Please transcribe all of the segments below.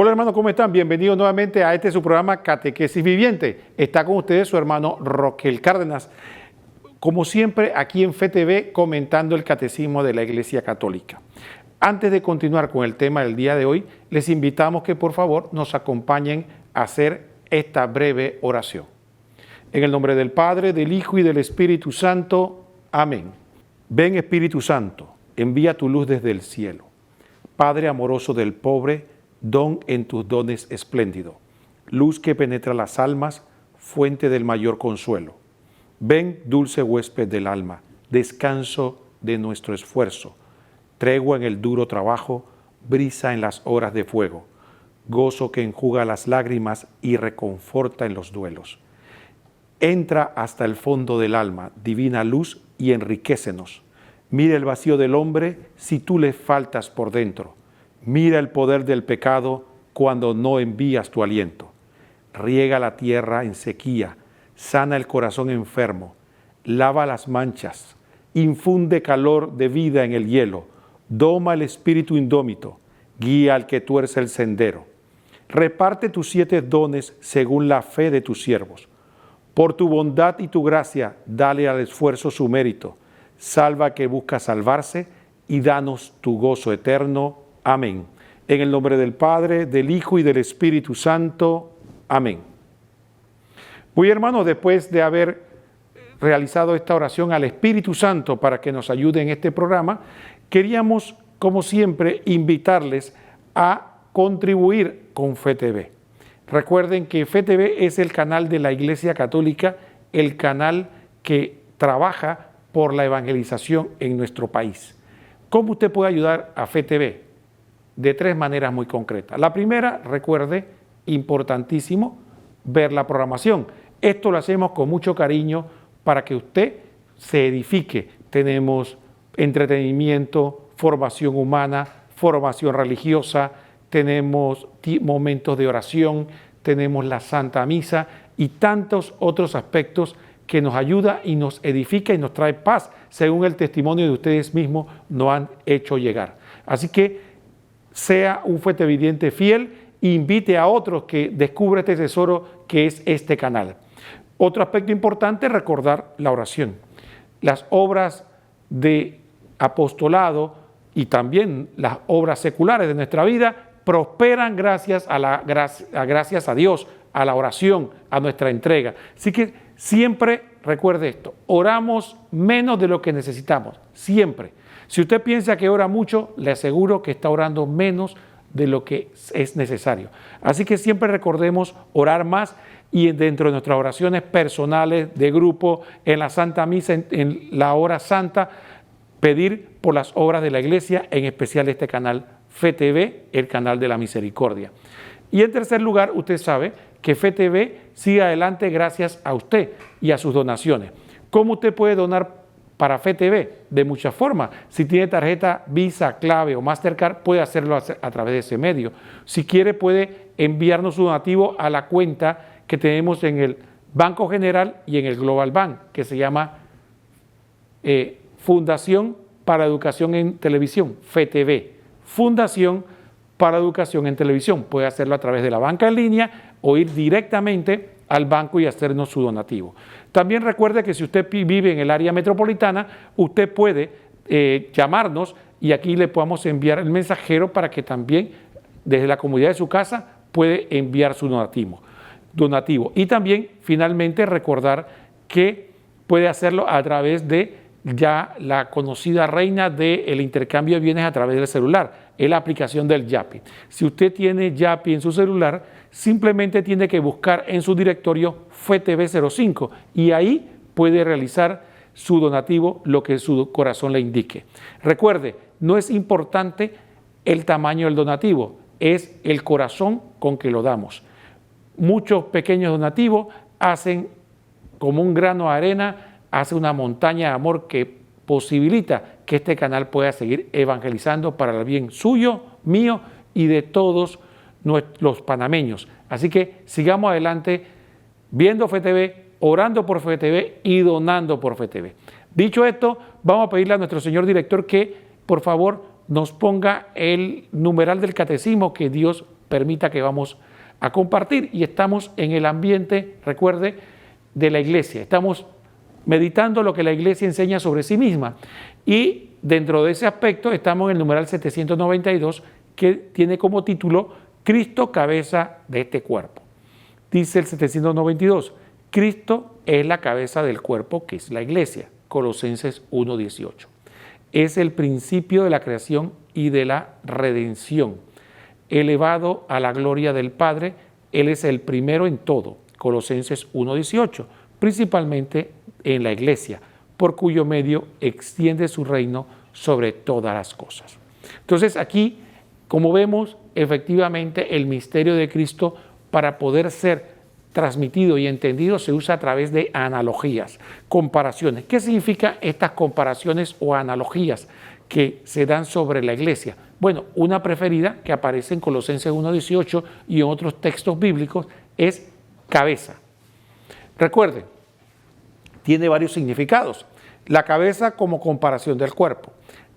Hola hermanos, ¿cómo están? Bienvenidos nuevamente a su programa Catequesis Viviente. Está con ustedes su hermano Roquel Cárdenas. Como siempre, aquí en FeTV comentando el Catecismo de la Iglesia Católica. Antes de continuar con el tema del día de hoy, les invitamos que por favor nos acompañen a hacer esta breve oración. En el nombre del Padre, del Hijo y del Espíritu Santo. Amén. Ven Espíritu Santo, envía tu luz desde el cielo. Padre amoroso del pobre, don en tus dones espléndido, luz que penetra las almas, fuente del mayor consuelo. Ven, dulce huésped del alma, descanso de nuestro esfuerzo, tregua en el duro trabajo, brisa en las horas de fuego, gozo que enjuga las lágrimas y reconforta en los duelos. Entra hasta el fondo del alma, divina luz, y enriquécenos. Mira el vacío del hombre si tú le faltas por dentro. Mira el poder del pecado cuando no envías tu aliento. Riega la tierra en sequía, sana el corazón enfermo, lava las manchas, infunde calor de vida en el hielo, doma el espíritu indómito, guía al que tuerce el sendero. Reparte tus 7 dones según la fe de tus siervos. Por tu bondad y tu gracia, dale al esfuerzo su mérito. Salva al que busca salvarse y danos tu gozo eterno. Amén. En el nombre del Padre, del Hijo y del Espíritu Santo. Amén. Muy hermanos, después de haber realizado esta oración al Espíritu Santo para que nos ayude en este programa, queríamos, como siempre, invitarles a contribuir con FeTV. Recuerden que FeTV es el canal de la Iglesia Católica, el canal que trabaja por la evangelización en nuestro país. ¿Cómo usted puede ayudar a FeTV? De 3 maneras muy concretas. La primera, recuerde, importantísimo, ver la programación. Esto lo hacemos con mucho cariño para que usted se edifique. Tenemos entretenimiento, formación humana, formación religiosa, tenemos momentos de oración, tenemos la Santa Misa y tantos otros aspectos que nos ayuda y nos edifica y nos trae paz, según el testimonio de ustedes mismos nos han hecho llegar. Así que sea un FeTVidiente fiel e invite a otros que descubran este tesoro que es este canal. Otro aspecto importante es recordar la oración. Las obras de apostolado y también las obras seculares de nuestra vida prosperan gracias a Dios, a la oración, a nuestra entrega. Así que siempre recuerde esto, oramos menos de lo que necesitamos, siempre. Si usted piensa que ora mucho, le aseguro que está orando menos de lo que es necesario. Así que siempre recordemos orar más y dentro de nuestras oraciones personales, de grupo, en la Santa Misa, en la hora santa, pedir por las obras de la Iglesia, en especial este canal FeTV, el canal de la misericordia. Y en tercer lugar, usted sabe que FeTV sigue adelante gracias a usted y a sus donaciones. ¿Cómo usted puede donar para FeTV? De muchas formas. Si tiene tarjeta Visa, Clave o Mastercard, puede hacerlo a través de ese medio. Si quiere, puede enviarnos su donativo a la cuenta que tenemos en el Banco General y en el Global Bank, que se llama Fundación para Educación en Televisión, FeTV. Fundación para Educación en Televisión. Puede hacerlo a través de la banca en línea o ir directamente al banco y hacernos su donativo. También recuerde que si usted vive en el área metropolitana, usted puede llamarnos y aquí le podamos enviar el mensajero para que también desde la comodidad de su casa puede enviar su donativo. Y también finalmente recordar que puede hacerlo a través de ya la conocida reina del intercambio de bienes a través del celular, es la aplicación del Yapi. Si usted tiene Yapi en su celular, simplemente tiene que buscar en su directorio FeTV05 y ahí puede realizar su donativo, lo que su corazón le indique. Recuerde, no es importante el tamaño del donativo, es el corazón con que lo damos. Muchos pequeños donativos hacen como un grano de arena, hace una montaña de amor que posibilita que este canal pueda seguir evangelizando para el bien suyo, mío y de todos los panameños. Así que sigamos adelante viendo FeTV, orando por FeTV y donando por FeTV. Dicho esto, vamos a pedirle a nuestro señor director que por favor nos ponga el numeral del catecismo que Dios permita que vamos a compartir. Y estamos en el ambiente, recuerde, de la iglesia. Estamos meditando lo que la iglesia enseña sobre sí misma. Y dentro de ese aspecto estamos en el numeral 792, que tiene como título Cristo, cabeza de este cuerpo. Dice el 792, Cristo es la cabeza del cuerpo, que es la iglesia. Colosenses 1:18. Es el principio de la creación y de la redención. Elevado a la gloria del Padre, Él es el primero en todo. Colosenses 1:18. Principalmente en la iglesia, por cuyo medio extiende su reino sobre todas las cosas. Entonces aquí, como vemos, efectivamente el misterio de Cristo, para poder ser transmitido y entendido, se usa a través de analogías, comparaciones. ¿Qué significan estas comparaciones o analogías que se dan sobre la iglesia? Bueno, una preferida que aparece en Colosenses 1:18 y en otros textos bíblicos es cabeza. Recuerden, tiene varios significados. La cabeza como comparación del cuerpo.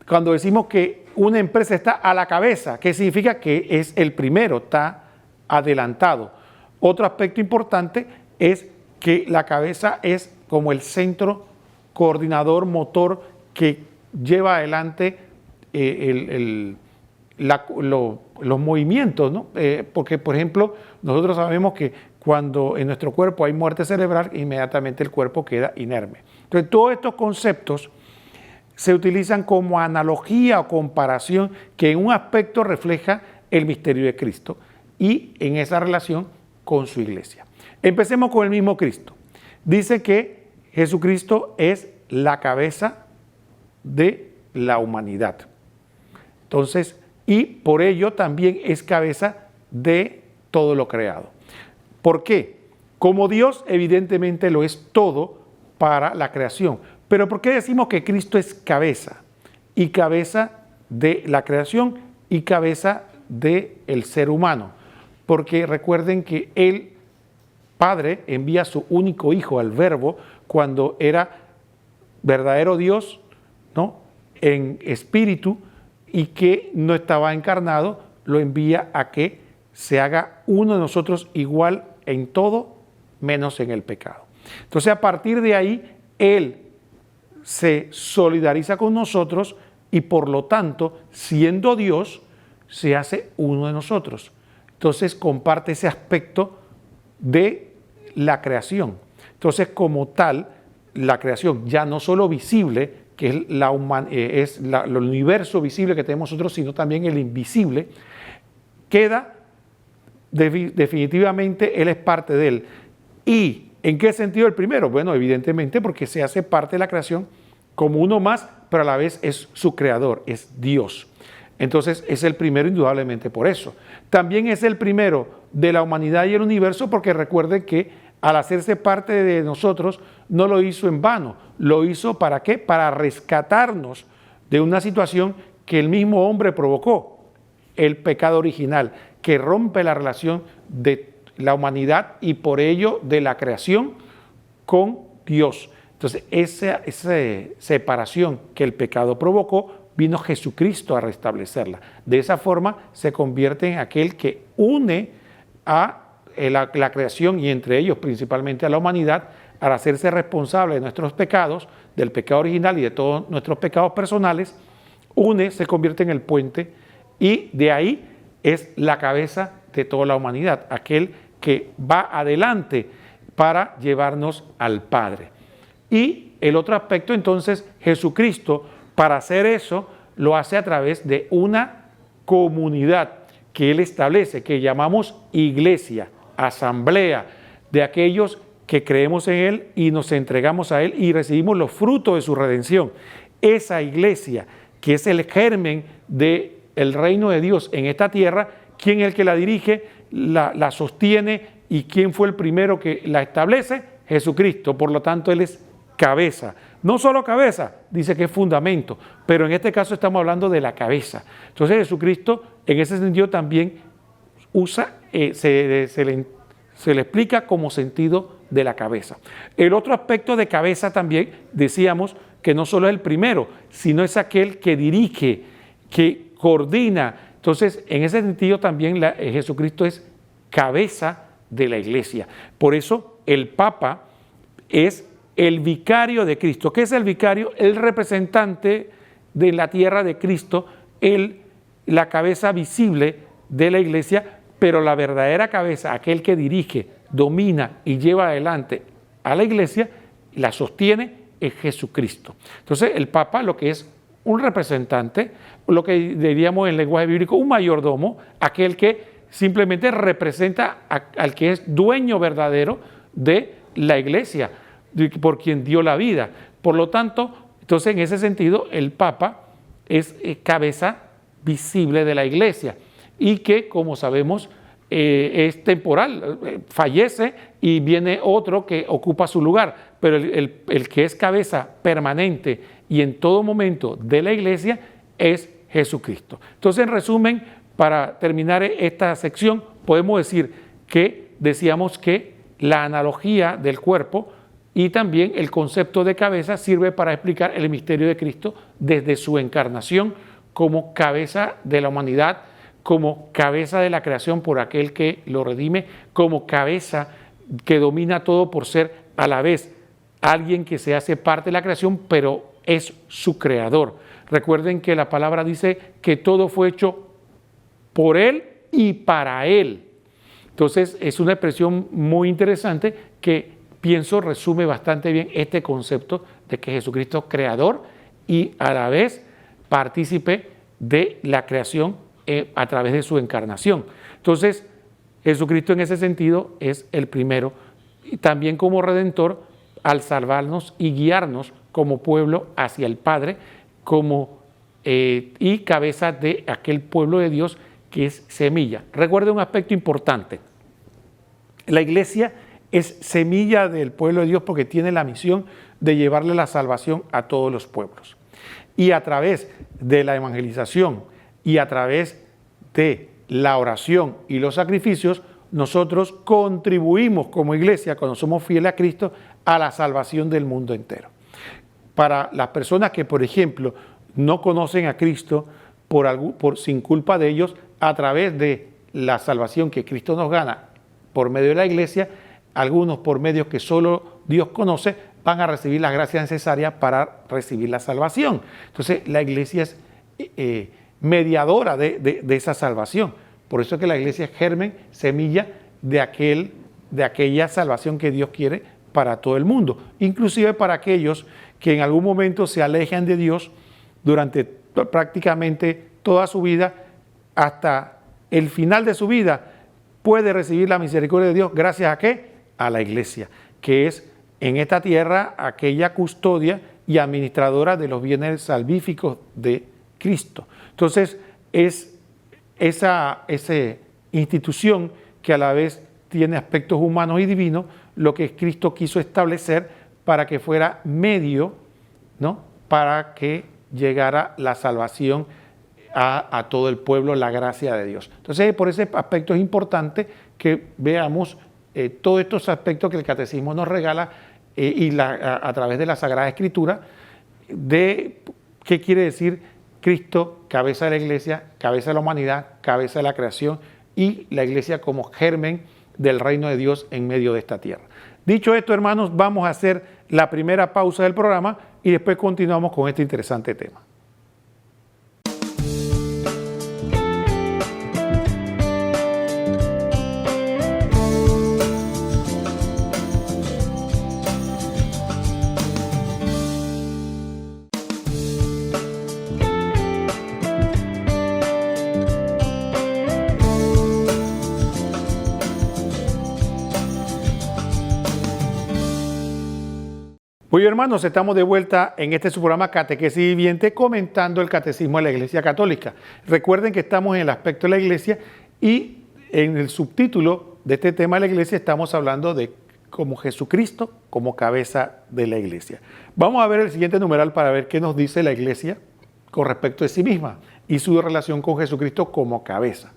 Cuando decimos que una empresa está a la cabeza, ¿qué significa? Que es el primero, está adelantado. Otro aspecto importante es que la cabeza es como el centro coordinador, motor, que lleva adelante los movimientos, ¿no? Porque, por ejemplo, nosotros sabemos que cuando en nuestro cuerpo hay muerte cerebral, inmediatamente el cuerpo queda inerme. Entonces, todos estos conceptos se utilizan como analogía o comparación que en un aspecto refleja el misterio de Cristo y en esa relación con su iglesia. Empecemos con el mismo Cristo. Dice que Jesucristo es la cabeza de la humanidad. Entonces, y por ello también es cabeza de todo lo creado. ¿Por qué? Como Dios evidentemente lo es todo para la creación. Pero ¿por qué decimos que Cristo es cabeza? Y cabeza de la creación y cabeza del ser humano. Porque recuerden que el Padre envía a su único Hijo, al Verbo, cuando era verdadero Dios, ¿no?, en espíritu, y que no estaba encarnado, lo envía a que se haga uno de nosotros igual en todo, menos en el pecado. Entonces, a partir de ahí, Él se solidariza con nosotros y, por lo tanto, siendo Dios, se hace uno de nosotros. Entonces, comparte ese aspecto de la creación. Entonces, como tal, la creación ya no solo visible, que es el universo visible que tenemos nosotros, sino también el invisible, queda definitivamente, Él es parte de él. ¿Y en qué sentido el primero? Bueno, evidentemente porque se hace parte de la creación como uno más, pero a la vez es su creador, es Dios. Entonces es el primero indudablemente por eso. También es el primero de la humanidad y el universo, porque recuerden que al hacerse parte de nosotros no lo hizo en vano. Lo hizo ¿para qué? Para rescatarnos de una situación que el mismo hombre provocó, el pecado original, que rompe la relación de la humanidad y por ello de la creación con Dios. Entonces esa separación que el pecado provocó, vino Jesucristo a restablecerla. De esa forma se convierte en aquel que une a la creación y entre ellos principalmente a la humanidad, al hacerse responsable de nuestros pecados, del pecado original y de todos nuestros pecados personales, se convierte en el puente y de ahí es la cabeza de toda la humanidad, aquel que va adelante para llevarnos al Padre. Y el otro aspecto entonces, Jesucristo, para hacer eso, lo hace a través de una comunidad que Él establece, que llamamos iglesia, asamblea, de aquellos que creemos en Él y nos entregamos a Él y recibimos los frutos de su redención. Esa iglesia, que es el germen del reino de Dios en esta tierra, ¿quién es el que la dirige, la sostiene y quién fue el primero que la establece? Jesucristo. Por lo tanto, Él es cabeza. No solo cabeza, dice que es fundamento, pero en este caso estamos hablando de la cabeza. Entonces Jesucristo, en ese sentido también se le explica como sentido de la cabeza. El otro aspecto de cabeza también, decíamos que no solo es el primero, sino es aquel que dirige, que coordina. Entonces, en ese sentido también Jesucristo es cabeza de la iglesia. Por eso el Papa es el vicario de Cristo. ¿Qué es el vicario? El representante de la tierra de Cristo, la cabeza visible de la iglesia, pero la verdadera cabeza, aquel que dirige, domina y lleva adelante a la iglesia, la sostiene, es Jesucristo. Entonces el Papa lo que es un representante, lo que diríamos en lenguaje bíblico, un mayordomo, aquel que simplemente representa al que es dueño verdadero de la iglesia, por quien dio la vida. Por lo tanto, entonces en ese sentido el Papa es cabeza visible de la iglesia y que, como sabemos, es temporal, fallece y viene otro que ocupa su lugar, pero el que es cabeza permanente y en todo momento de la iglesia es Jesucristo. Entonces, en resumen, para terminar esta sección, podemos decir que decíamos que la analogía del cuerpo y también el concepto de cabeza sirve para explicar el misterio de Cristo desde su encarnación como cabeza de la humanidad, como cabeza de la creación por aquel que lo redime, como cabeza que domina todo por ser a la vez alguien que se hace parte de la creación, pero es su creador. Recuerden que la palabra dice que todo fue hecho por Él y para Él. Entonces es una expresión muy interesante que pienso resume bastante bien este concepto de que Jesucristo es creador y a la vez partícipe de la creación a través de su encarnación. Entonces, Jesucristo en ese sentido es el primero, y también como redentor al salvarnos y guiarnos como pueblo hacia el Padre, y cabeza de aquel pueblo de Dios que es semilla. Recuerden un aspecto importante. La iglesia es semilla del pueblo de Dios porque tiene la misión de llevarle la salvación a todos los pueblos. Y a través de la evangelización y a través de la oración y los sacrificios, nosotros contribuimos como iglesia, cuando somos fieles a Cristo, a la salvación del mundo entero. Para las personas que, por ejemplo, no conocen a Cristo sin culpa de ellos, a través de la salvación que Cristo nos gana por medio de la iglesia, algunos por medios que solo Dios conoce, van a recibir las gracias necesarias para recibir la salvación. Entonces, la iglesia es mediadora de esa salvación. Por eso es que la iglesia es germen, semilla de aquella salvación que Dios quiere para todo el mundo, inclusive para aquellos que en algún momento se alejan de Dios durante prácticamente toda su vida, hasta el final de su vida, puede recibir la misericordia de Dios gracias a ¿qué? A la iglesia, que es en esta tierra aquella custodia y administradora de los bienes salvíficos de Cristo. Entonces, es esa institución que a la vez tiene aspectos humanos y divinos, lo que Cristo quiso establecer para que fuera medio, ¿no?, para que llegara la salvación a todo el pueblo, la gracia de Dios. Entonces, por ese aspecto es importante que veamos todos estos aspectos que el Catecismo nos regala a través de la Sagrada Escritura, de qué quiere decir Cristo, cabeza de la iglesia, cabeza de la humanidad, cabeza de la creación, y la iglesia como germen del reino de Dios en medio de esta tierra. Dicho esto, hermanos, vamos a hacer la primera pausa del programa y después continuamos con este interesante tema. Muy bien, hermanos, estamos de vuelta en este su programa Catequesis Viviente, comentando el Catecismo de la Iglesia Católica. Recuerden que estamos en el aspecto de la Iglesia y en el subtítulo de este tema de la Iglesia estamos hablando de como Jesucristo como cabeza de la Iglesia. Vamos a ver el siguiente numeral para ver qué nos dice la Iglesia con respecto de sí misma y su relación con Jesucristo como cabeza.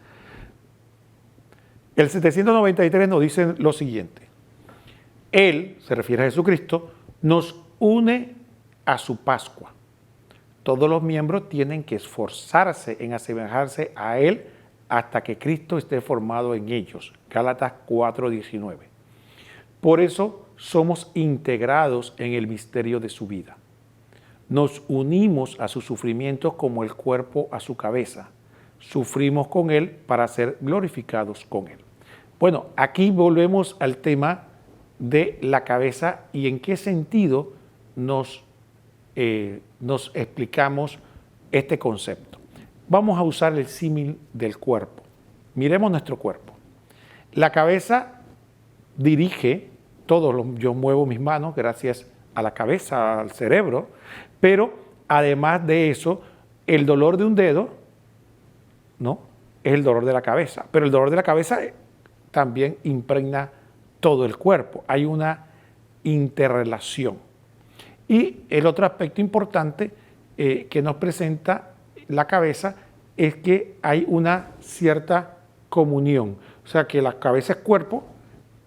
El 793 nos dice lo siguiente: Él, se refiere a Jesucristo, nos une a su Pascua, Todos los miembros tienen que esforzarse en asemejarse a Él hasta que Cristo esté formado en ellos. Gálatas 4:19. Por eso somos integrados en el misterio de su vida. Nos unimos a sus sufrimientos como el cuerpo a su cabeza. Sufrimos con Él para ser glorificados con Él. Bueno, aquí volvemos al tema de la cabeza y en qué sentido nos explicamos este concepto. Vamos a usar el símil del cuerpo. Miremos nuestro cuerpo. La cabeza dirige todo, yo muevo mis manos gracias a la cabeza, al cerebro, pero además de eso, el dolor de un dedo, ¿no?, es el dolor de la cabeza, pero el dolor de la cabeza también impregna todo el cuerpo. Hay una interrelación. Y el otro aspecto importante que nos presenta la cabeza es que hay una cierta comunión. O sea, que la cabeza es cuerpo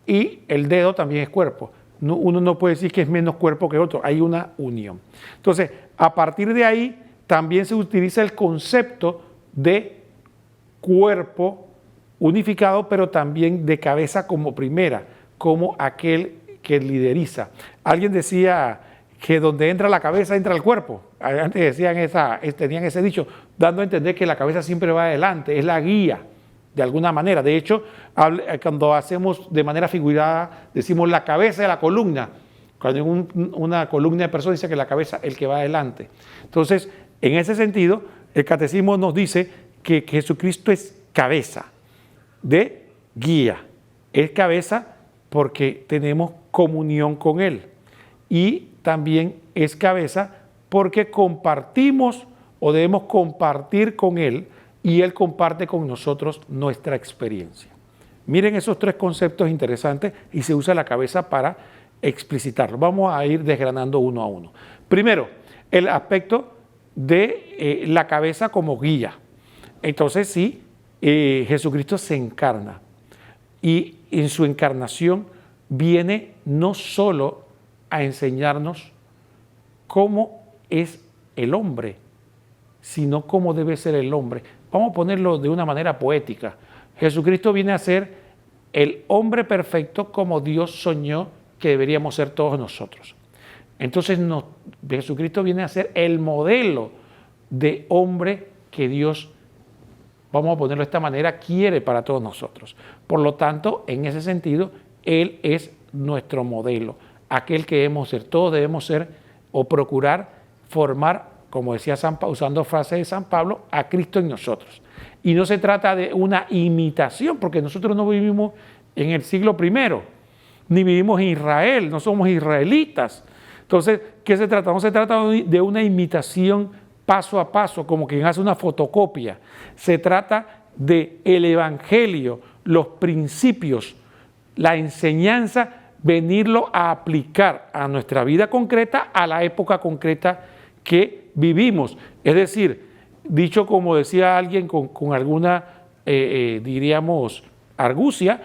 y el dedo también es cuerpo. No, uno no puede decir que es menos cuerpo que otro, hay una unión. Entonces, a partir de ahí también se utiliza el concepto de cuerpo unificado, pero también de cabeza como primera, como aquel que lideriza. Alguien decía que donde entra la cabeza entra el cuerpo. Antes decían tenían ese dicho, dando a entender que la cabeza siempre va adelante, es la guía, de alguna manera. De hecho, cuando hacemos de manera figurada, decimos la cabeza de la columna. Cuando una columna de personas dice que la cabeza es el que va adelante. Entonces, en ese sentido, el catecismo nos dice que Jesucristo es cabeza de guía. Es cabeza porque tenemos comunión con Él. Y también es cabeza porque compartimos o debemos compartir con Él y Él comparte con nosotros nuestra experiencia. Miren esos tres conceptos interesantes y se usa la cabeza para explicitarlo. Vamos a ir desgranando uno a uno. Primero, el aspecto de la cabeza como guía. Entonces sí, Jesucristo se encarna y en su encarnación viene no solo a enseñarnos cómo es el hombre, sino cómo debe ser el hombre. Vamos a ponerlo de una manera poética. Jesucristo viene a ser el hombre perfecto como Dios soñó que deberíamos ser todos nosotros. Entonces Jesucristo viene a ser el modelo de hombre que Dios, vamos a ponerlo de esta manera, quiere para todos nosotros. Por lo tanto, en ese sentido, Él es nuestro modelo, aquel que debemos ser. Todos debemos ser o procurar formar, como decía usando frases de San Pablo, a Cristo en nosotros. Y no se trata de una imitación, porque nosotros no vivimos en el siglo I, ni vivimos en Israel, no somos israelitas. Entonces, ¿qué se trata? No se trata de una imitación paso a paso, como quien hace una fotocopia. Se trata del Evangelio, los principios, la enseñanza, venirlo a aplicar a nuestra vida concreta, a la época concreta que vivimos. Es decir, dicho como decía alguien con alguna, diríamos, argucia,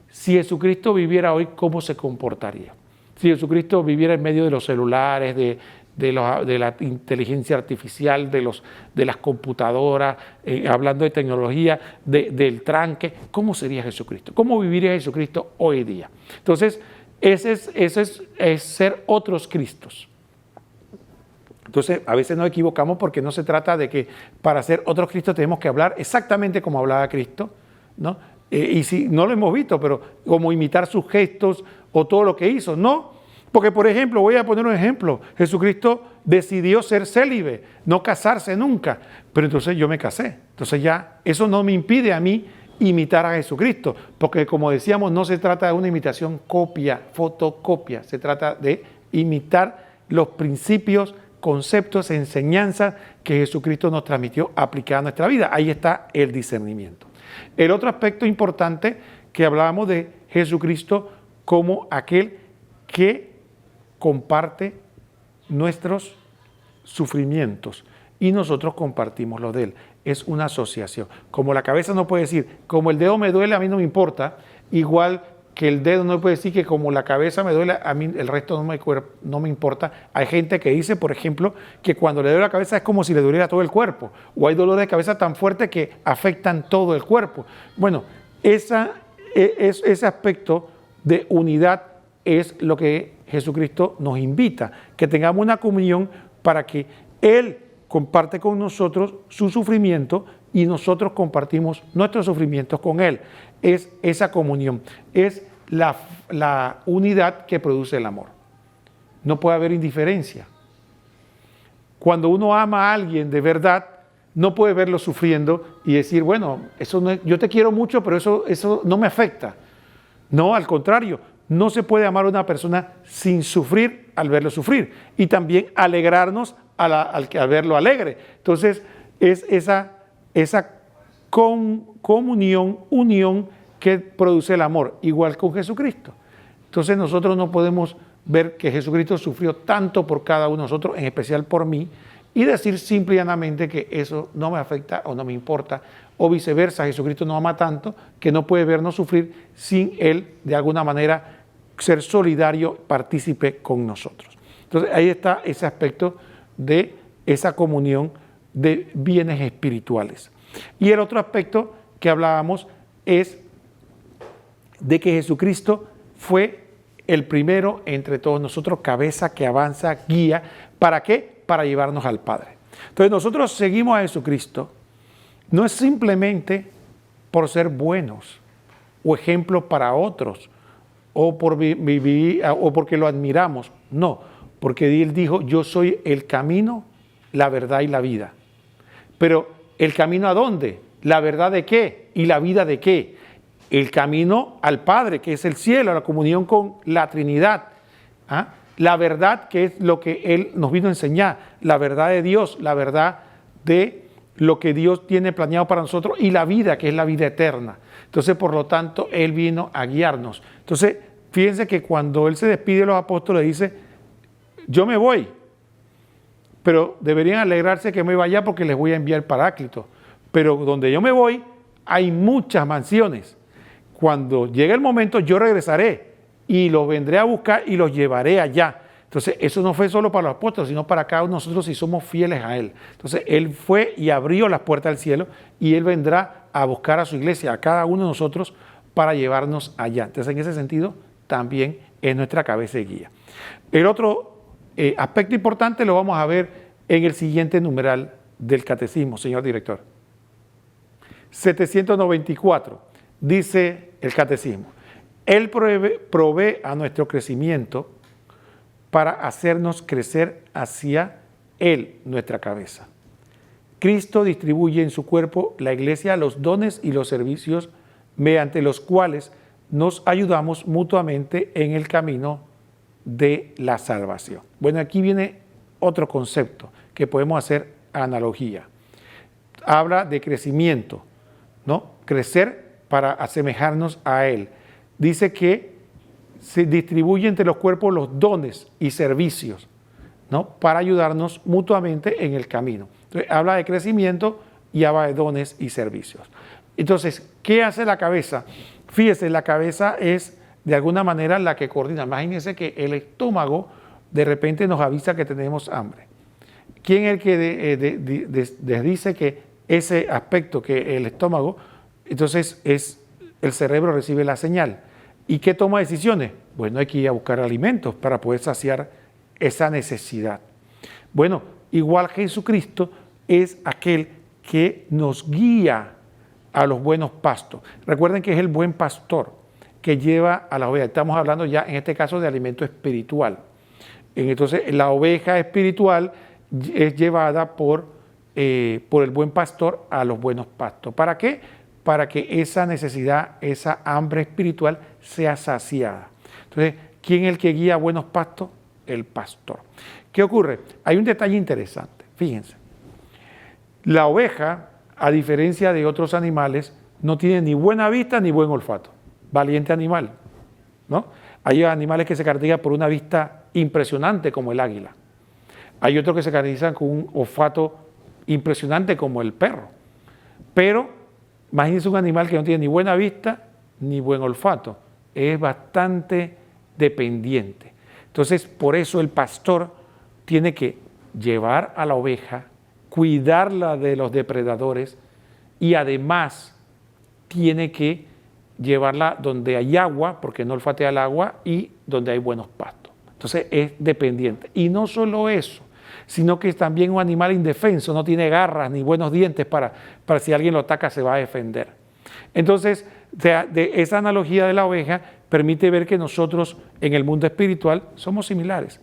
si Jesucristo viviera hoy, ¿cómo se comportaría? Si Jesucristo viviera en medio de los celulares, de la inteligencia artificial, de las computadoras, hablando de tecnología, del tranque, ¿cómo sería Jesucristo? ¿Cómo viviría Jesucristo hoy día? Entonces, ese es ser otros Cristos. Entonces, a veces nos equivocamos porque no se trata de que para ser otros Cristos tenemos que hablar exactamente como hablaba Cristo, ¿no? Y si no lo hemos visto, pero como imitar sus gestos o todo lo que hizo, no. Porque, por ejemplo, voy a poner un ejemplo. Jesucristo decidió ser célibe, no casarse nunca, pero entonces yo me casé. Entonces ya eso no me impide a mí imitar a Jesucristo, porque como decíamos, no se trata de una imitación copia, fotocopia, se trata de imitar los principios, conceptos, enseñanzas que Jesucristo nos transmitió aplicada a nuestra vida. Ahí está el discernimiento. El otro aspecto importante que hablábamos de Jesucristo como aquel que comparte nuestros sufrimientos y nosotros compartimos los de Él. Es una asociación. Como la cabeza no puede decir, como el dedo me duele, a mí no me importa, igual que el dedo no puede decir que como la cabeza me duele, a mí el resto no me importa. Hay gente que dice, por ejemplo, que cuando le duele la cabeza es como si le doliera todo el cuerpo, o hay dolores de cabeza tan fuertes que afectan todo el cuerpo. Bueno, ese aspecto de unidad es lo que Jesucristo nos invita, que tengamos una comunión para que Él comparte con nosotros su sufrimiento y nosotros compartimos nuestros sufrimientos con Él. Es esa comunión, es la unidad que produce el amor. No puede haber indiferencia. Cuando uno ama a alguien de verdad, no puede verlo sufriendo y decir, bueno, eso no, yo te quiero mucho, pero eso no me afecta. No, al contrario, no se puede amar a una persona sin sufrir al verlo sufrir y también alegrarnos al verlo alegre. Entonces, es esa comunión, unión que produce el amor, igual con Jesucristo. Entonces nosotros no podemos ver que Jesucristo sufrió tanto por cada uno de nosotros, en especial por mí, y decir simple y llanamente que eso no me afecta o no me importa, o viceversa, Jesucristo nos ama tanto que no puede vernos sufrir sin Él, de alguna manera, ser solidario, partícipe con nosotros. Entonces ahí está ese aspecto de esa comunión de bienes espirituales. Y el otro aspecto que hablábamos es de que Jesucristo fue el primero entre todos nosotros, cabeza que avanza, guía. ¿Para qué? Para llevarnos al Padre. Entonces nosotros seguimos a Jesucristo, no es simplemente por ser buenos o ejemplos para otros o por vivir o porque lo admiramos, no, porque Él dijo, yo soy el camino, la verdad y la vida. Pero ¿el camino a dónde? ¿La verdad de qué? ¿Y la vida de qué? El camino al Padre, que es el cielo, a la comunión con la Trinidad. ¿Ah? La verdad, que es lo que Él nos vino a enseñar, la verdad de Dios, la verdad de lo que Dios tiene planeado para nosotros y la vida, que es la vida eterna. Entonces, por lo tanto, Él vino a guiarnos. Entonces, fíjense que cuando Él se despide de los apóstoles, dice, yo me voy, pero deberían alegrarse que me vaya porque les voy a enviar Paráclito. Pero donde yo me voy, hay muchas mansiones. Cuando llegue el momento, yo regresaré y los vendré a buscar y los llevaré allá. Entonces, eso no fue solo para los apóstoles, sino para cada uno de nosotros si somos fieles a Él. Entonces, Él fue y abrió las puertas del cielo y Él vendrá a buscar a su iglesia, a cada uno de nosotros, para llevarnos allá. Entonces, en ese sentido, también es nuestra cabeza de guía. El otro aspecto importante lo vamos a ver en el siguiente numeral del catecismo, señor director. 794, dice el catecismo, Él provee a nuestro crecimiento para hacernos crecer hacia Él, nuestra cabeza. Cristo distribuye en su cuerpo, la iglesia, los dones y los servicios mediante los cuales nos ayudamos mutuamente en el camino de la salvación. Bueno, aquí viene otro concepto que podemos hacer analogía. Habla de crecimiento, ¿no? Crecer para asemejarnos a Él. Dice que se distribuye entre los cuerpos los dones y servicios, ¿no? Para ayudarnos mutuamente en el camino. Entonces, habla de crecimiento y habla de dones y servicios. Entonces, ¿qué hace la cabeza? Fíjese, la cabeza es de alguna manera la que coordina. Imagínense que el estómago de repente nos avisa que tenemos hambre. ¿Quién es el que dice que ese aspecto, que el estómago, entonces es el cerebro recibe la señal? ¿Y qué toma decisiones? Bueno, hay que ir a buscar alimentos para poder saciar esa necesidad. Bueno, igual Jesucristo es aquel que nos guía a los buenos pastos. Recuerden que es el buen pastor que lleva a la oveja. Estamos hablando ya en este caso de alimento espiritual. Entonces la oveja espiritual es llevada por el buen pastor a los buenos pastos. ¿Para qué? Para que esa necesidad, esa hambre espiritual sea saciada. Entonces, ¿quién es el que guía a buenos pastos? El pastor. ¿Qué ocurre? Hay un detalle interesante. Fíjense. La oveja, a diferencia de otros animales, no tiene ni buena vista ni buen olfato. Valiente animal, ¿no? Hay animales que se caracterizan por una vista impresionante, como el águila. Hay otros que se caracterizan con un olfato impresionante, como el perro. Pero imagínense un animal que no tiene ni buena vista ni buen olfato. es bastante dependiente. Entonces, por eso el pastor tiene que llevar a la oveja, cuidarla de los depredadores y además tiene que llevarla donde hay agua, porque no olfatea el agua, y donde hay buenos pastos. Entonces es dependiente. Y no solo eso, sino que es también un animal indefenso, no tiene garras ni buenos dientes para si alguien lo ataca se va a defender. Entonces, de esa analogía de la oveja permite ver que nosotros en el mundo espiritual somos similares.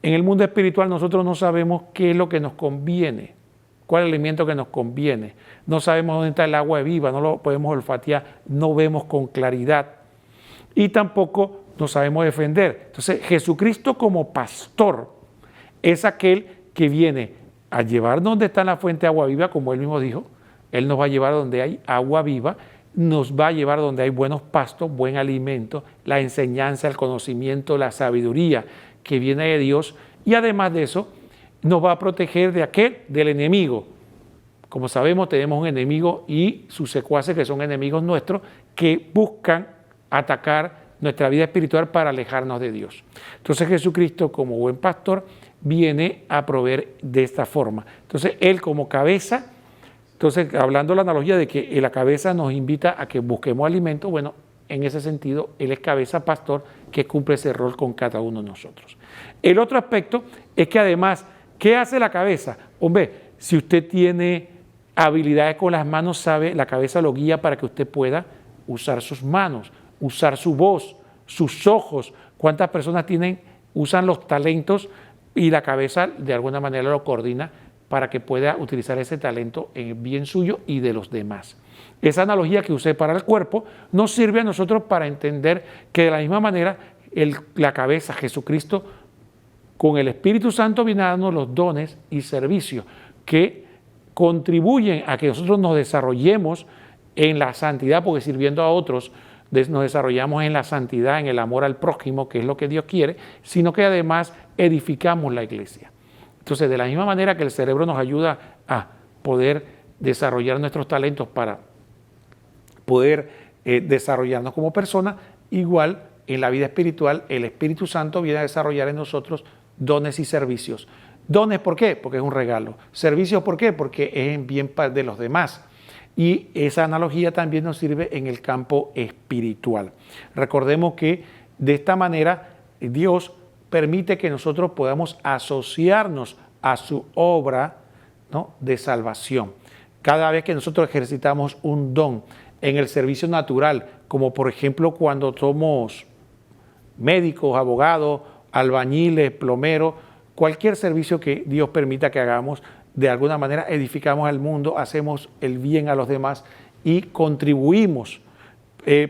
En el mundo espiritual nosotros no sabemos qué es lo que nos conviene, cuál es el alimento que nos conviene. No sabemos dónde está el agua viva, no lo podemos olfatear, no vemos con claridad y tampoco nos sabemos defender. Entonces, Jesucristo como pastor es aquel que viene a llevar donde está la fuente de agua viva, como él mismo dijo. Él nos va a llevar donde hay agua viva, nos va a llevar donde hay buenos pastos, buen alimento, la enseñanza, el conocimiento, la sabiduría que viene de Dios, y además de eso nos va a proteger del enemigo. Como sabemos, tenemos un enemigo y sus secuaces que son enemigos nuestros que buscan atacar nuestra vida espiritual para alejarnos de Dios. Entonces Jesucristo como buen pastor viene a proveer de esta forma. Entonces Él como cabeza, entonces hablando de la analogía de que la cabeza nos invita a que busquemos alimento, bueno, en ese sentido Él es cabeza pastor que cumple ese rol con cada uno de nosotros. El otro aspecto es que además, ¿qué hace la cabeza? Hombre, si usted tiene habilidades con las manos, sabe, la cabeza lo guía para que usted pueda usar sus manos, usar su voz, sus ojos. ¿Cuántas personas usan los talentos y la cabeza de alguna manera lo coordina para que pueda utilizar ese talento en bien suyo y de los demás? Esa analogía que usé para el cuerpo nos sirve a nosotros para entender que de la misma manera la cabeza, Jesucristo, con el Espíritu Santo viene a darnos los dones y servicios que contribuyen a que nosotros nos desarrollemos en la santidad, porque sirviendo a otros nos desarrollamos en la santidad, en el amor al prójimo, que es lo que Dios quiere, sino que además edificamos la iglesia. Entonces, de la misma manera que el cerebro nos ayuda a poder desarrollar nuestros talentos para poder desarrollarnos como personas, igual en la vida espiritual el Espíritu Santo viene a desarrollar en nosotros dones y servicios. Dones, ¿por qué? Porque es un regalo. Servicios, ¿por qué? Porque es en bien de los demás. Y esa analogía también nos sirve en el campo espiritual. Recordemos que de esta manera Dios permite que nosotros podamos asociarnos a su obra, ¿no?, de salvación. Cada vez que nosotros ejercitamos un don en el servicio natural, como por ejemplo cuando somos médicos, abogados, albañiles, plomeros, cualquier servicio que Dios permita que hagamos, de alguna manera edificamos al mundo, hacemos el bien a los demás y contribuimos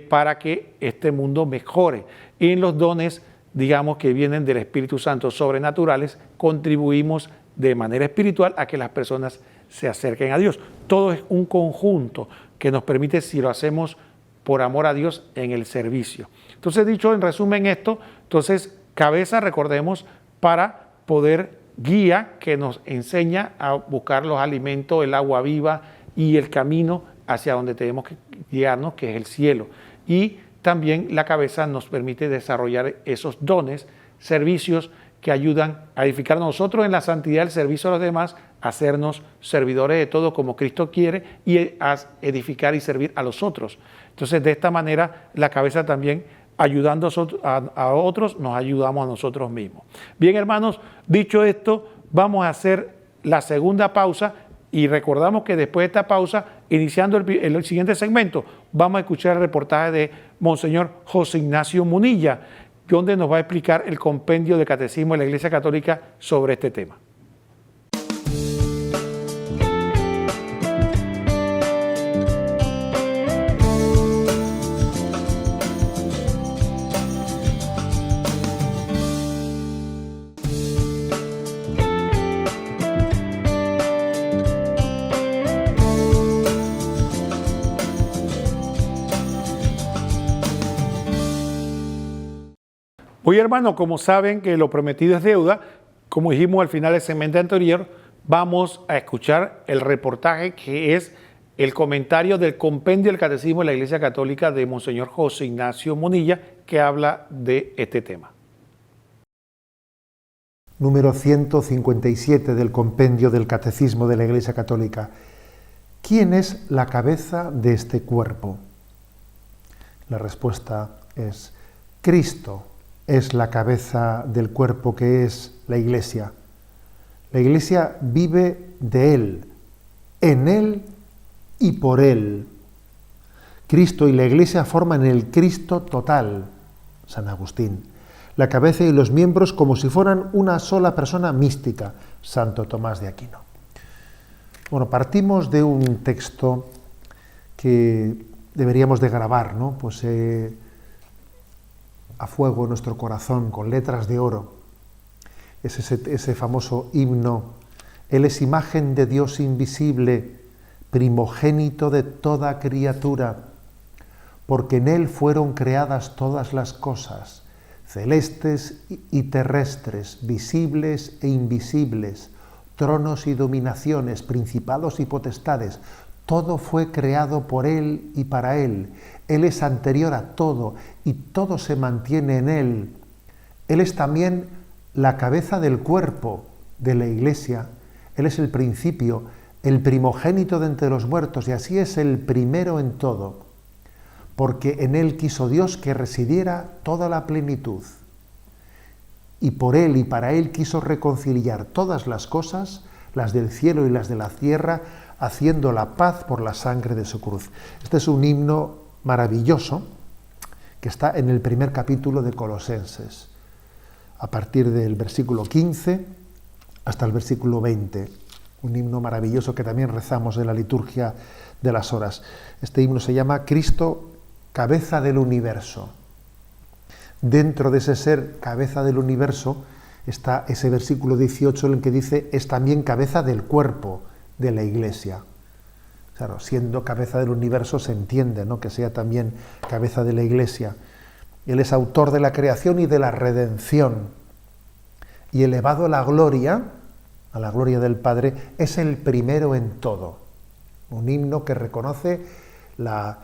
para que este mundo mejore. Y en los dones, digamos, que vienen del Espíritu Santo sobrenaturales, contribuimos de manera espiritual a que las personas se acerquen a Dios. Todo es un conjunto que nos permite, si lo hacemos por amor a Dios, en el servicio. Entonces, dicho en resumen esto, entonces cabeza, recordemos, para poder guía que nos enseña a buscar los alimentos, el agua viva y el camino hacia donde tenemos que guiarnos, que es el cielo. Y también la cabeza nos permite desarrollar esos dones, servicios que ayudan a edificar a nosotros en la santidad, el servicio a los demás, a hacernos servidores de todo como Cristo quiere y a edificar y servir a los otros. Entonces, de esta manera, la cabeza también, ayudando a otros, nos ayudamos a nosotros mismos. Bien, hermanos, dicho esto, vamos a hacer la segunda pausa y recordamos que después de esta pausa, iniciando el siguiente segmento, vamos a escuchar el reportaje de Monseñor José Ignacio Munilla, donde nos va a explicar el compendio de Catecismo de la Iglesia Católica sobre este tema. Hoy, hermano, como saben que lo prometido es deuda, como dijimos al final del segmento anterior, vamos a escuchar el reportaje que es el comentario del compendio del Catecismo de la Iglesia Católica de Monseñor José Ignacio Munilla, que habla de este tema. Número 157 del compendio del Catecismo de la Iglesia Católica. ¿Quién es la cabeza de este cuerpo? La respuesta es: Cristo es la cabeza del cuerpo que es la Iglesia. La Iglesia vive de Él, en Él y por Él. Cristo y la Iglesia forman el Cristo total, San Agustín. La cabeza y los miembros como si fueran una sola persona mística, Santo Tomás de Aquino. Bueno, partimos de un texto que deberíamos de grabar, ¿no? Pues a fuego en nuestro corazón, con letras de oro. Es ese famoso himno: Él es imagen de Dios invisible, primogénito de toda criatura, porque en Él fueron creadas todas las cosas, celestes y terrestres, visibles e invisibles, tronos y dominaciones, principados y potestades. Todo fue creado por Él y para Él. Él es anterior a todo y todo se mantiene en Él. Él es también la cabeza del cuerpo de la Iglesia. Él es el principio, el primogénito de entre los muertos, y así es el primero en todo, porque en Él quiso Dios que residiera toda la plenitud. Y por Él y para Él quiso reconciliar todas las cosas, las del cielo y las de la tierra, haciendo la paz por la sangre de su cruz. Este es un himno maravilloso que está en el primer capítulo de Colosenses, a partir del versículo 15 hasta el versículo 20. Un himno maravilloso que también rezamos en la liturgia de las horas. Este himno se llama Cristo, cabeza del universo. Dentro de ese ser cabeza del universo está ese versículo 18 en el que dice: es también cabeza del cuerpo de la Iglesia. Claro, siendo cabeza del universo se entiende, ¿no?, que sea también cabeza de la Iglesia. Él es autor de la creación y de la redención. Y elevado a la gloria del Padre, es el primero en todo. Un himno que reconoce la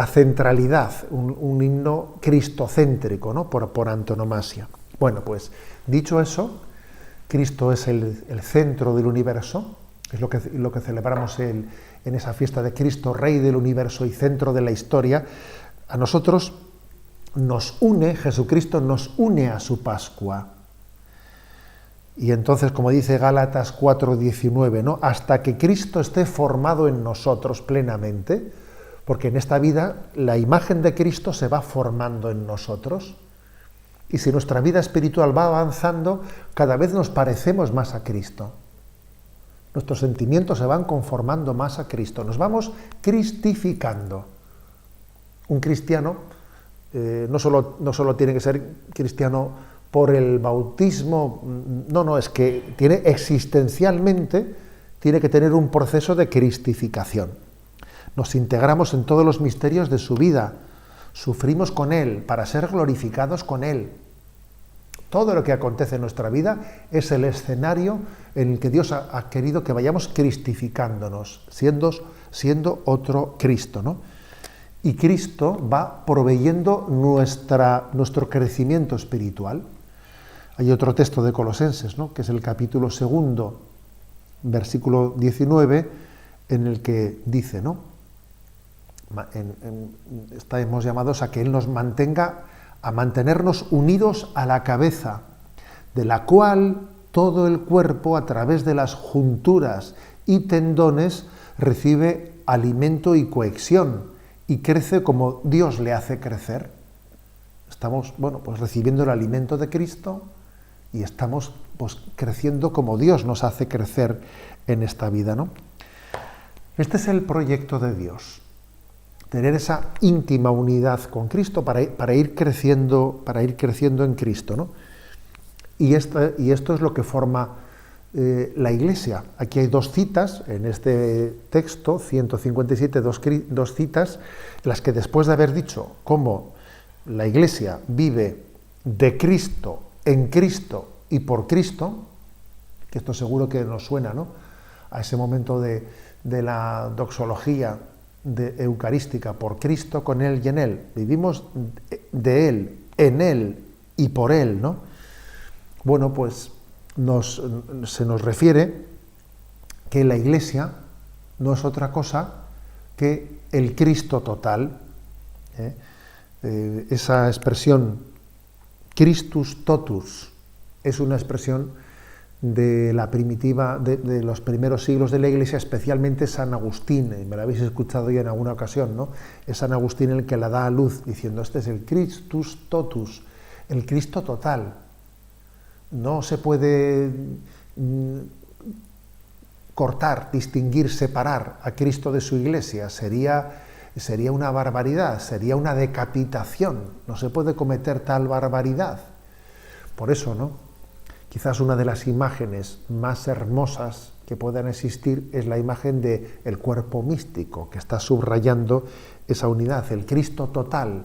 centralidad, un himno cristocéntrico, ¿no?, por antonomasia. Bueno, pues dicho eso, Cristo es el centro del universo, es lo que celebramos en esa fiesta de Cristo, Rey del universo y centro de la historia. A nosotros nos une, Jesucristo nos une a su Pascua. Y entonces, como dice Gálatas 4:19, ¿no?, hasta que Cristo esté formado en nosotros plenamente, porque en esta vida la imagen de Cristo se va formando en nosotros. Y si nuestra vida espiritual va avanzando, cada vez nos parecemos más a Cristo. Nuestros sentimientos se van conformando más a Cristo, nos vamos cristificando. Un cristiano no solo tiene que ser cristiano por el bautismo, no, es que existencialmente tiene que tener un proceso de cristificación. Nos integramos en todos los misterios de su vida, sufrimos con Él para ser glorificados con Él. Todo lo que acontece en nuestra vida es el escenario en el que Dios ha querido que vayamos cristificándonos, siendo otro Cristo, ¿no? Y Cristo va proveyendo nuestro crecimiento espiritual. Hay otro texto de Colosenses, ¿no?, que es el capítulo 2, versículo 19, en el que dice, ¿no?, estamos llamados a que Él nos mantenga, a mantenernos unidos a la cabeza, de la cual todo el cuerpo, a través de las junturas y tendones, recibe alimento y cohesión, y crece como Dios le hace crecer. Estamos, pues recibiendo el alimento de Cristo y estamos, pues, creciendo como Dios nos hace crecer en esta vida, ¿no? Este es el proyecto de Dios. Tener esa íntima unidad con Cristo para ir creciendo en Cristo, ¿no? Y esto es lo que forma la Iglesia. Aquí hay dos citas en este texto, 157, dos citas, en las que después de haber dicho cómo la Iglesia vive de Cristo, en Cristo y por Cristo, que esto seguro que nos suena, ¿no?, a ese momento de la doxología eucarística por Cristo, con Él y en Él. Vivimos de Él, en Él y por Él, ¿no? Bueno, pues se nos refiere que la Iglesia no es otra cosa que el Cristo total. Esa expresión Christus totus es una expresión de la primitiva, de los primeros siglos de la Iglesia, especialmente San Agustín, y me lo habéis escuchado ya en alguna ocasión, ¿no? Es San Agustín el que la da a luz, diciendo, este es el Christus totus, el Cristo total. No se puede cortar, distinguir, separar a Cristo de su Iglesia, sería una barbaridad, sería una decapitación, no se puede cometer tal barbaridad. Por eso, ¿no? Quizás una de las imágenes más hermosas que puedan existir es la imagen del cuerpo místico, que está subrayando esa unidad, el Cristo total.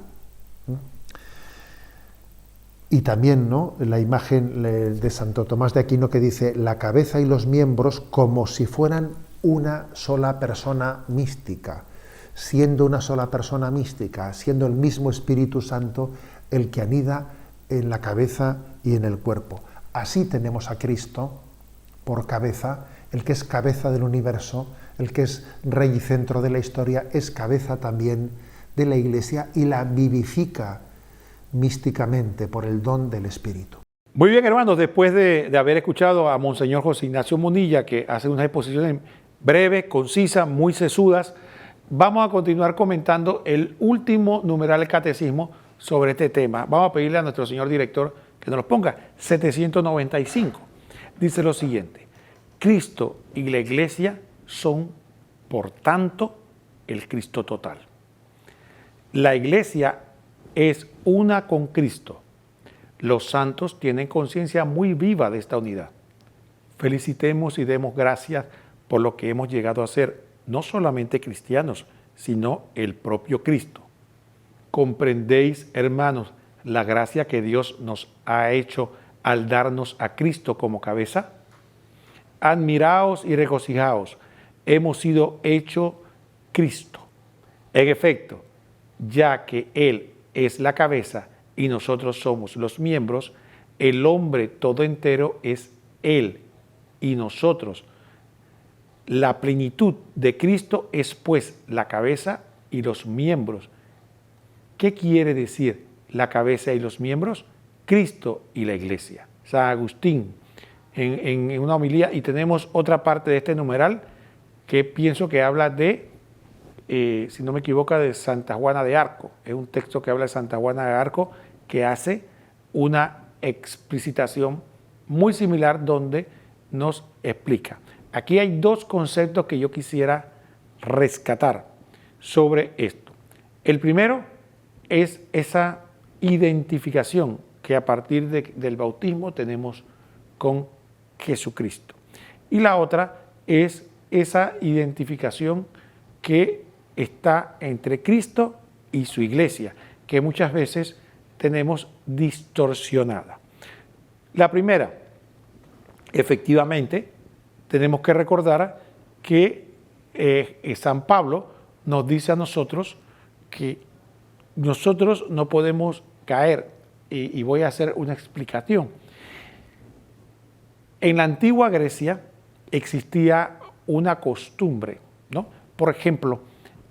Y también, ¿no?, la imagen de Santo Tomás de Aquino, que dice la cabeza y los miembros como si fueran una sola persona mística, siendo una sola persona mística, siendo el mismo Espíritu Santo el que anida en la cabeza y en el cuerpo. Así tenemos a Cristo por cabeza, el que es cabeza del universo, el que es rey y centro de la historia, es cabeza también de la Iglesia y la vivifica místicamente por el don del Espíritu. Muy bien, hermanos, después de haber escuchado a Monseñor José Ignacio Munilla, que hace unas exposiciones breves, concisas, muy sesudas, vamos a continuar comentando el último numeral del catecismo sobre este tema. Vamos a pedirle a nuestro señor director que nos lo ponga, 795. Dice lo siguiente: Cristo y la Iglesia son, por tanto, el Cristo total. La Iglesia es una con Cristo. Los santos tienen conciencia muy viva de esta unidad. Felicitemos y demos gracias por lo que hemos llegado a ser, no solamente cristianos, sino el propio Cristo. ¿Comprendéis, hermanos, la gracia que Dios nos ha hecho al darnos a Cristo como cabeza? Admiraos y regocijaos, hemos sido hecho Cristo. En efecto, ya que Él es la cabeza y nosotros somos los miembros, el hombre todo entero es Él y nosotros. La plenitud de Cristo es pues la cabeza y los miembros. ¿Qué quiere decir la cabeza y los miembros? Cristo y la Iglesia. San Agustín, en una homilía, y tenemos otra parte de este numeral que pienso que habla de, si no me equivoco, de Santa Juana de Arco. Es un texto que habla de Santa Juana de Arco que hace una explicitación muy similar donde nos explica. Aquí hay dos conceptos que yo quisiera rescatar sobre esto. El primero es esa identificación que a partir del bautismo tenemos con Jesucristo. Y la otra es esa identificación que está entre Cristo y su Iglesia, que muchas veces tenemos distorsionada. La primera, efectivamente, tenemos que recordar que San Pablo nos dice a nosotros que nosotros no podemos caer, y voy a hacer una explicación. En la antigua Grecia existía una costumbre, ¿no? Por ejemplo,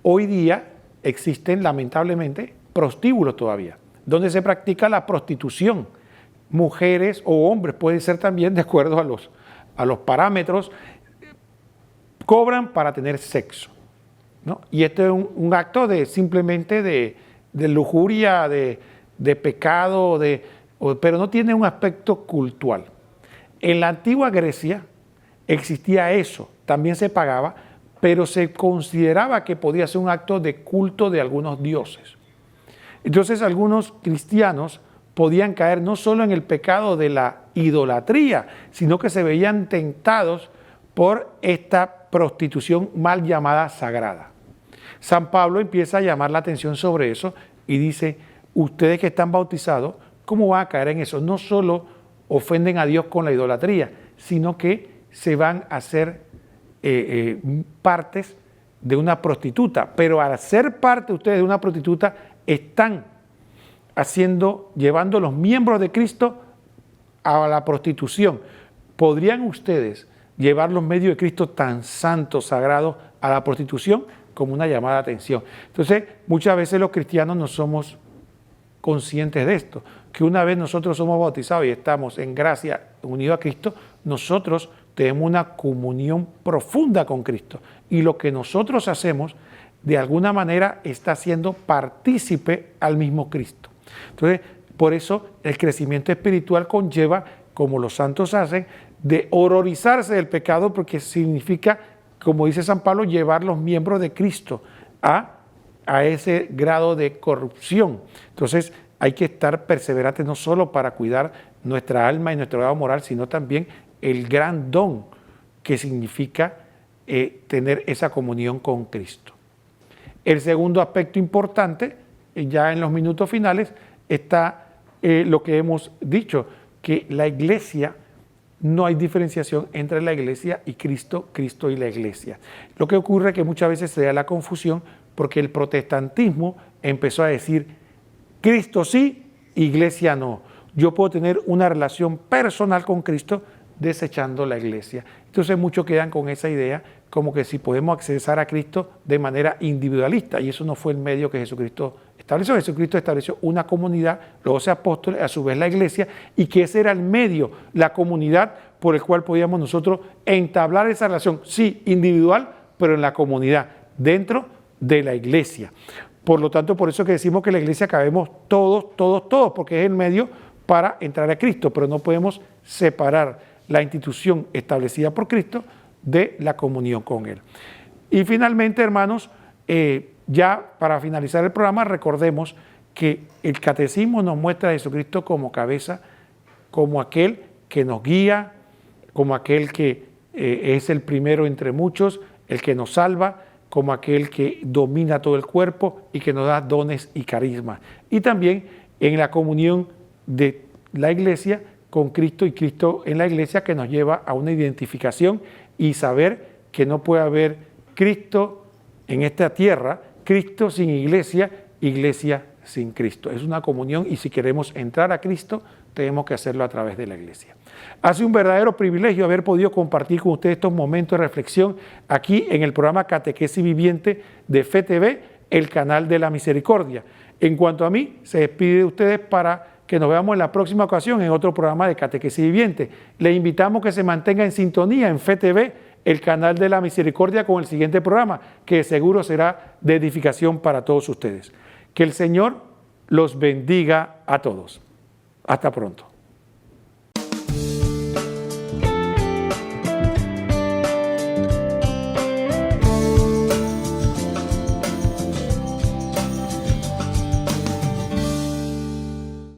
hoy día existen lamentablemente prostíbulos todavía, donde se practica la prostitución. Mujeres o hombres, puede ser también de acuerdo a los parámetros, cobran para tener sexo, ¿no? Y esto es un acto simplemente de lujuria, de pecado, pero no tiene un aspecto cultural. En la antigua Grecia existía eso, también se pagaba, pero se consideraba que podía ser un acto de culto de algunos dioses. Entonces algunos cristianos podían caer no solo en el pecado de la idolatría, sino que se veían tentados por esta prostitución mal llamada sagrada. San Pablo empieza a llamar la atención sobre eso y dice: ustedes que están bautizados, ¿cómo van a caer en eso? No solo ofenden a Dios con la idolatría, sino que se van a hacer partes de una prostituta, pero al ser parte ustedes de una prostituta, están llevando los miembros de Cristo a la prostitución. ¿Podrían ustedes llevar los medios de Cristo tan santos, sagrados, a la prostitución? Como una llamada de atención. Entonces, muchas veces los cristianos no somos conscientes de esto, que una vez nosotros somos bautizados y estamos en gracia unidos a Cristo, nosotros tenemos una comunión profunda con Cristo. Y lo que nosotros hacemos, de alguna manera, está siendo partícipe al mismo Cristo. Entonces, por eso el crecimiento espiritual conlleva, como los santos hacen, de horrorizarse del pecado, porque significa, como dice San Pablo, llevar los miembros de Cristo a ese grado de corrupción. Entonces hay que estar perseverantes no solo para cuidar nuestra alma y nuestro grado moral, sino también el gran don que significa tener esa comunión con Cristo. El segundo aspecto importante, ya en los minutos finales, está lo que hemos dicho, que la iglesia, no hay diferenciación entre la iglesia y Cristo, Cristo y la iglesia. Lo que ocurre es que muchas veces se da la confusión porque el protestantismo empezó a decir Cristo sí, iglesia no. Yo puedo tener una relación personal con Cristo desechando la iglesia. Entonces muchos quedan con esa idea como que si podemos accesar a Cristo de manera individualista, y eso no fue el medio que Jesucristo estableció. Jesucristo estableció una comunidad, los 12 apóstoles, a su vez la iglesia, y que ese era el medio, la comunidad por el cual podíamos nosotros entablar esa relación, sí, individual, pero en la comunidad, dentro de la iglesia. Por lo tanto, por eso que decimos que la iglesia cabemos todos, porque es el medio para entrar a Cristo, pero no podemos separar la institución establecida por Cristo de la comunión con Él. Y finalmente, hermanos, ya para finalizar el programa, recordemos que el catecismo nos muestra a Jesucristo como cabeza, como aquel que nos guía, como aquel que es el primero entre muchos, el que nos salva, como aquel que domina todo el cuerpo y que nos da dones y carismas. Y también en la comunión de la iglesia con Cristo y Cristo en la iglesia, que nos lleva a una identificación y saber que no puede haber Cristo en esta tierra, Cristo sin iglesia, iglesia sin Cristo. Es una comunión, y si queremos entrar a Cristo, tenemos que hacerlo a través de la iglesia. Ha sido un verdadero privilegio haber podido compartir con ustedes estos momentos de reflexión aquí en el programa Catequesis Viviente de FETV, el canal de la misericordia. En cuanto a mí, se despide de ustedes para que nos veamos en la próxima ocasión en otro programa de Catequesis Viviente. Les invitamos que se mantenga en sintonía en FETV, el canal de la misericordia, con el siguiente programa, que seguro será de edificación para todos ustedes. Que el Señor los bendiga a todos. Hasta pronto.